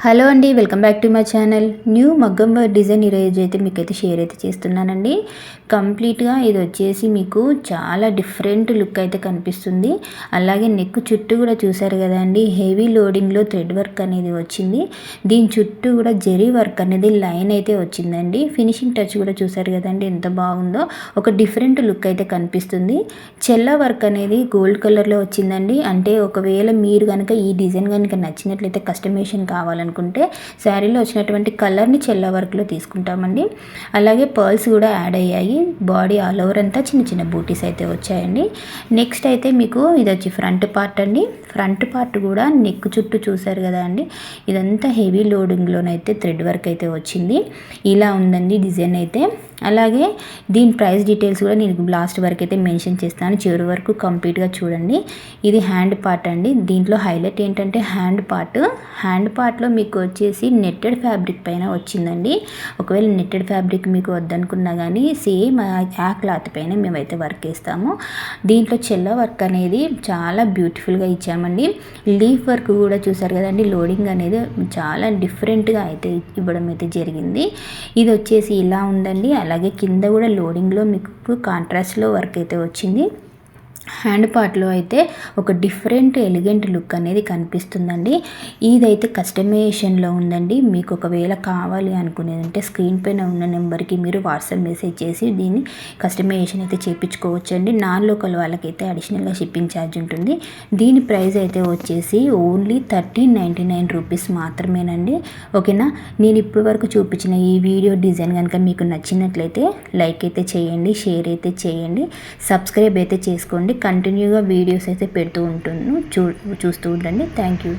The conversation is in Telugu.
హలో అండి, welcome back to my channel. New మగ్గం వర్క్ డిజైన్ ఈరోజు అయితే మీకైతే షేర్ అయితే చేస్తున్నానండి. కంప్లీట్గా ఇది వచ్చేసి మీకు చాలా డిఫరెంట్ లుక్ అయితే కనిపిస్తుంది. అలాగే నెక్ చుట్టూ కూడా చూసారు కదండి, హెవీ లోడింగ్లో థ్రెడ్ వర్క్ అనేది వచ్చింది. దీని చుట్టూ కూడా జరీ వర్క్ అనేది లైన్ అయితే వచ్చిందండి. ఫినిషింగ్ టచ్ కూడా చూసారు కదండి ఎంత బాగుందో. ఒక డిఫరెంట్ లుక్ అయితే కనిపిస్తుంది. చెల్ల వర్క్ అనేది గోల్డ్ కలర్లో వచ్చిందండి. అంటే ఒకవేళ మీరు కనుక ఈ డిజైన్ కనుక నచ్చినట్లయితే కస్టమైజేషన్ కావాలనుకుంటే శారీలో వచ్చినటువంటి కలర్ని చెల్ల వర్క్లో తీసుకుంటామండి. అలాగే పర్ల్స్ కూడా యాడ్ అయ్యాయి. బాడీ ఆల్ ఓవర్ అంతా చిన్న చిన్న బూటీస్ అయితే వచ్చాయండి. నెక్స్ట్ అయితే మీకు ఇది వచ్చి ఫ్రంట్ పార్ట్ అండి. ఫ్రంట్ పార్ట్ కూడా నెక్ చుట్టూ చూసారు కదా అండి, ఇదంతా హెవీ లోడింగ్లోనైతే థ్రెడ్ వర్క్ అయితే వచ్చింది. ఇలా ఉందండి డిజైన్ అయితే. అలాగే దీని ప్రైస్ డీటెయిల్స్ కూడా నేను లాస్ట్ వరకు అయితే మెన్షన్ చేస్తాను, చివరి వరకు కంప్లీట్గా చూడండి. ఇది హ్యాండ్ పార్ట్ అండి. దీంట్లో హైలైట్ ఏంటంటే హ్యాండ్ పార్ట్లో మీకు వచ్చేసి నెట్టెడ్ ఫ్యాబ్రిక్ పైన వచ్చిందండి. ఒకవేళ నెట్టెడ్ ఫ్యాబ్రిక్ మీకు వద్దనుకున్నా కానీ సేమ్ ఆ క్లాత్ పైన మేమైతే వర్క్ వేస్తాము. దీంట్లో చెల్ల వర్క్ అనేది చాలా బ్యూటిఫుల్గా ఇచ్చామండి. లీఫ్ వర్క్ కూడా చూసారు కదండి, లోడింగ్ అనేది చాలా డిఫరెంట్గా అయితే ఇవ్వడం అయితే జరిగింది. ఇది వచ్చేసి ఇలా ఉందండి. అలాగే కింద కూడా లోడింగ్లో మీకు కాంట్రాస్ట్లో వర్క్ అయితే వచ్చింది. హ్యాండ్ పార్ట్లో అయితే ఒక డిఫరెంట్ ఎలిగెంట్ లుక్ అనేది కనిపిస్తుందండి. ఇదైతే కస్టమైజేషన్లో ఉందండి. మీకు ఒకవేళ కావాలి అనుకునేదంటే స్క్రీన్ పైన ఉన్న నెంబర్కి మీరు వాట్సాప్ మెసేజ్ చేసి దీన్ని కస్టమైజేషన్ అయితే చేయించుకోవచ్చండి. నాన్ లోకల్ వాళ్ళకైతే అడిషనల్గా షిప్పింగ్ ఛార్జ్ ఉంటుంది. దీని ప్రైస్ అయితే వచ్చేసి ఓన్లీ 1399 రూపీస్ మాత్రమేనండి. ఓకేనా. నేను ఇప్పటి వరకు చూపించిన ఈ వీడియో డిజైన్ కనుక మీకు నచ్చినట్లయితే లైక్ అయితే చేయండి, షేర్ అయితే చేయండి, సబ్స్క్రైబ్ అయితే చేసుకోండి. కంటిన్యూగా వీడియోస్ అయితే పెడుతూ ఉంటాను, చూస్తూ ఉండండి. Thank you.